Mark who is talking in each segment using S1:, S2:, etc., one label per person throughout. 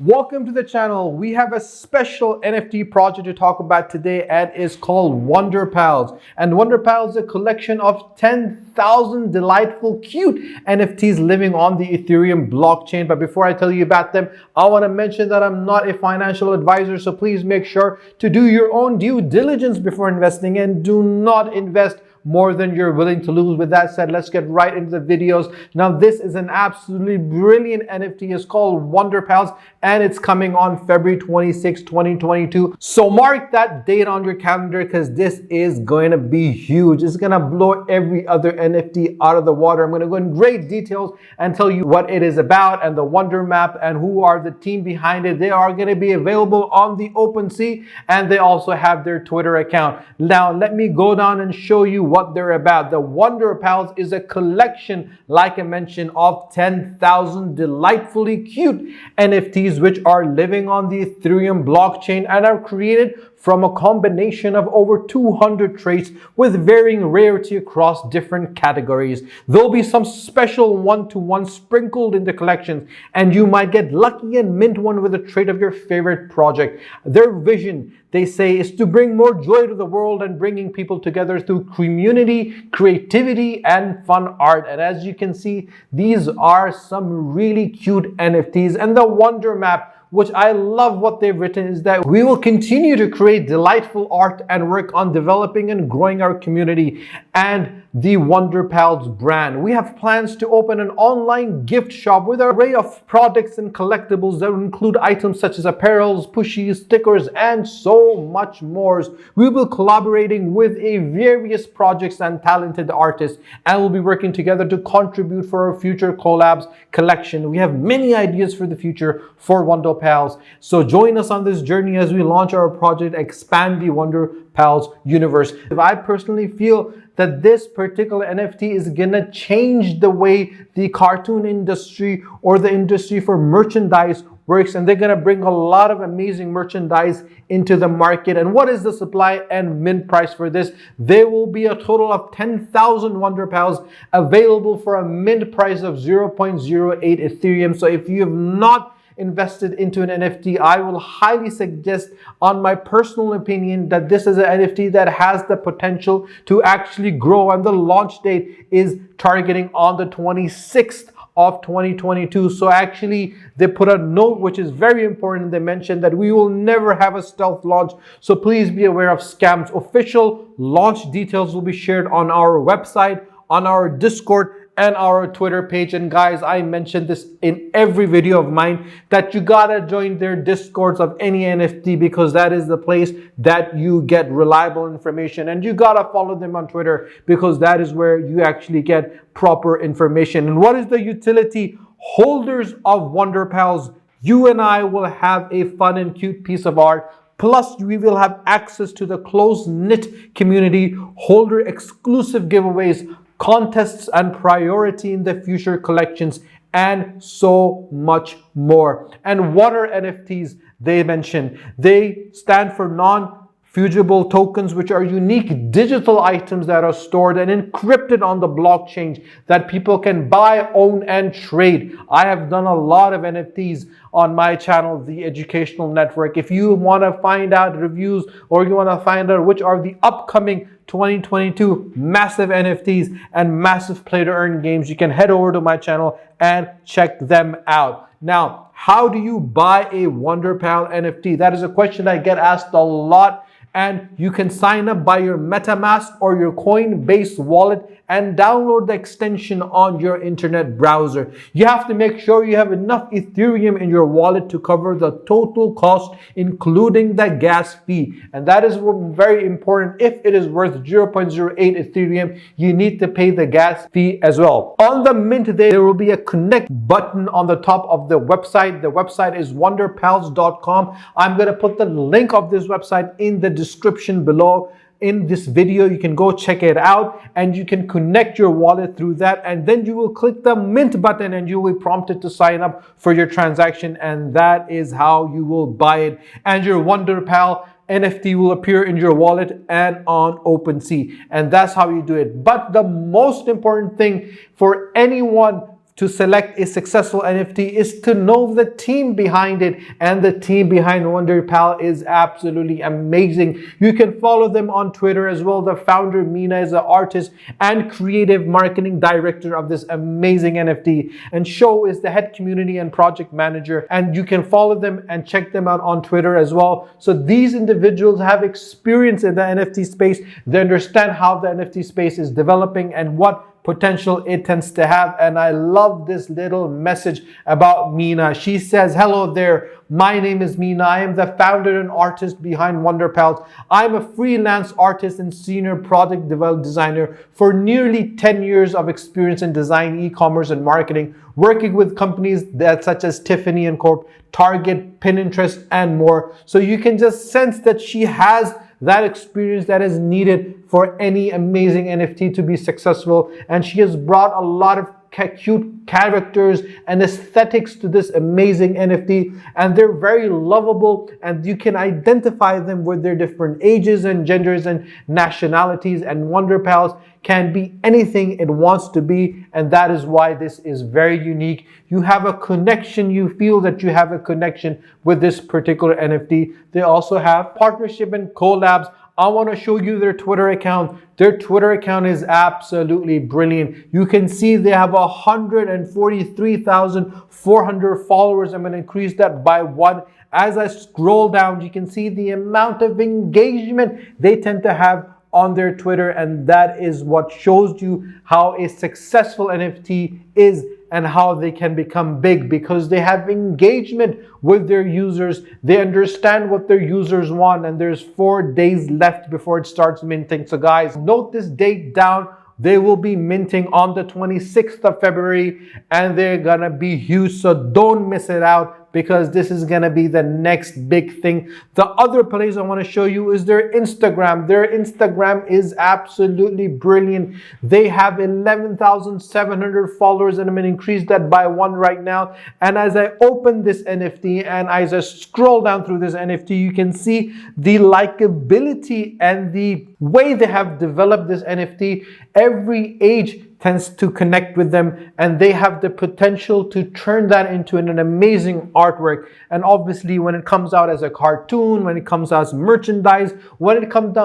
S1: Welcome to the channel. We have a special NFT project to talk about today, and it's called WonderPals. And WonderPals is a collection of 10,000 delightful, cute NFTs living on the Ethereum blockchain. But before I tell you about them, I want to mention that I'm not a financial advisor, so please make sure to do your own due diligence before investing and do not invest more than you're willing to lose. With that said, let's get right into the videos. Now, this is an absolutely brilliant NFT. It's called WonderPals, and it's coming on February 26, 2022. So mark that date on your calendar because this is going to be huge. It's going to blow every other NFT out of the water. I'm going to go in great details and tell you what it is about and the Wonder Map and who are the team behind it. They are going to be available on the OpenSea, and they also have their Twitter account. Now, let me go down and show you what they're about. The WonderPals is a collection, like I mentioned, of 10,000 delightfully cute NFTs which are living on the Ethereum blockchain and are created from a combination of over 200 traits with varying rarity across different categories. There'll be some special one-to-one sprinkled in the collections, and you might get lucky and mint one with a trait of your favorite project. Their vision, they say, is to bring more joy to the world and bringing people together through community, creativity, and fun art. And as you can see, these are some really cute NFTs. And the Wonder Map, which I love what they've written, is that we will continue to create delightful art and work on developing and growing our community and the WonderPals brand. We have plans to open an online gift shop with an array of products and collectibles that will include items such as apparels, pushies, stickers, and so much more. We will be collaborating with various projects and talented artists, and we'll be working together to contribute for our future collabs collection. We have many ideas for the future for WonderPals. So join us on this journey as we launch our project, expand the WonderPals universe. I personally feel that this particular NFT is gonna change the way the cartoon industry or the industry for merchandise works, and they're gonna bring a lot of amazing merchandise into the market. And what is the supply and mint price for this? There will be a total of 10,000 WonderPals available for a mint price of 0.08 Ethereum. So if you have not invested into an NFT, I will highly suggest, on my personal opinion, that this is an NFT that has the potential to actually grow, and the launch date is targeting on the 26th of 2022. So actually they put a note which is very important. They mentioned that we will never have a stealth launch, so please be aware of scams. Official launch details will be shared on our website, on our Discord, and our Twitter page. And guys, I mentioned this in every video of mine that you gotta join their Discords of any NFT, because that is the place that you get reliable information, and you gotta follow them on Twitter because that is where you actually get proper information. And what is the utility? Holders of WonderPals, you and I will have a fun and cute piece of art. Plus, we will have access to the close-knit community, holder exclusive giveaways, contests and priority in the future collections, and so much more. And what are NFTs? They mentioned they stand for non-fungible tokens, which are unique digital items that are stored and encrypted on the blockchain that people can buy, own, and trade. I have done a lot of NFTs on my channel, The Educational Network. If you want to find out reviews, or you want to find out which are the upcoming 2022 massive NFTs and massive play to earn games, you can head over to my channel and check them out. Now, how do you buy a WonderPal NFT? That is a question I get asked a lot. And you can sign up by your MetaMask or your Coinbase wallet and download the extension on your internet browser. You have to make sure you have enough Ethereum in your wallet to cover the total cost, including the gas fee. And that is very important. If it is worth 0.08 Ethereum, you need to pay the gas fee as well. On the mint day, there will be a connect button on the top of the website. The website is wonderpals.com. I'm going to put the link of this website in the description below. In this video, you can go check it out, and you can connect your wallet through that, and then you will click the mint button and you will be prompted to sign up for your transaction, and that is how you will buy it, and your WonderPal NFT will appear in your wallet and on OpenSea, and that's how you do it. But the most important thing for anyone to select a successful NFT is to know the team behind it, and the team behind WonderPal is absolutely amazing. You can follow them on Twitter as well. The founder, Mina, is an artist and creative marketing director of this amazing NFT, and Sho is the head community and project manager, and you can follow them and check them out on Twitter as well. So these individuals have experience in the NFT space. They understand how the NFT space is developing and what potential it tends to have. And I love this little message about Mina. She says, "Hello there. My name is Mina. I am the founder and artist behind WonderPals. I'm a freelance artist and senior product designer for nearly 10 years of experience in design, e-commerce, and marketing, working with companies such as Tiffany & Corp, Target, Pinterest, and more." So you can just sense that she has that experience that is needed for any amazing NFT to be successful. And she has brought a lot of cute characters and aesthetics to this amazing NFT, and they're very lovable, and you can identify them with their different ages and genders and nationalities, and WonderPals can be anything it wants to be, and that is why this is very unique. You have a connection, you feel that you have a connection with this particular NFT. They also have partnership and collabs. I want to show you their Twitter account. Their Twitter account is absolutely brilliant. You can see they have 143,400 followers. I'm going to increase that by 1. As I scroll down, you can see the amount of engagement they tend to have on their Twitter, and that is what shows you how a successful NFT is and how they can become big, because they have engagement with their users. They understand what their users want, and there's 4 days left before it starts minting. So guys, note this date down. They will be minting on the 26th of February, and they're gonna be huge, so don't miss it out, because this is gonna be the next big thing. The other place I wanna show you is their Instagram. Their Instagram is absolutely brilliant. They have 11,700 followers, and I'm gonna increase that by 1 right now. And as I open this NFT and as I scroll down through this NFT, you can see the likability and the way they have developed this NFT. Every age tends to connect with them, and they have the potential to turn that into an amazing artwork. And obviously, when it comes out as a cartoon, when it comes out as merchandise, when it comes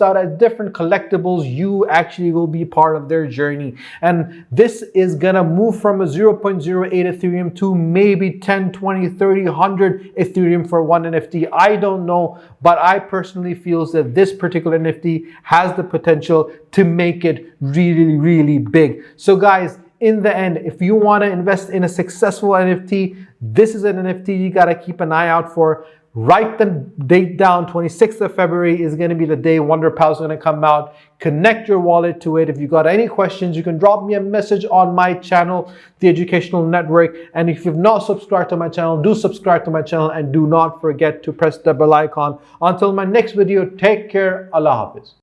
S1: out as different collectibles, you actually will be part of their journey. And this is gonna move from a 0.08 Ethereum to maybe 10, 20, 30, 100 Ethereum for one NFT. I don't know, but I personally feel that this particular NFT has the potential to make it really, really big. So guys, in the end, if you want to invest in a successful NFT, this is an NFT you got to keep an eye out for. Write the date down. 26th of February is going to be the day WonderPals is going to come out. Connect your wallet to it. If you got any questions, you can drop me a message on my channel, The Educational Network. And if you've not subscribed to my channel, do subscribe to my channel, and do not forget to press the bell icon. Until my next video, take care. Allah Hafiz.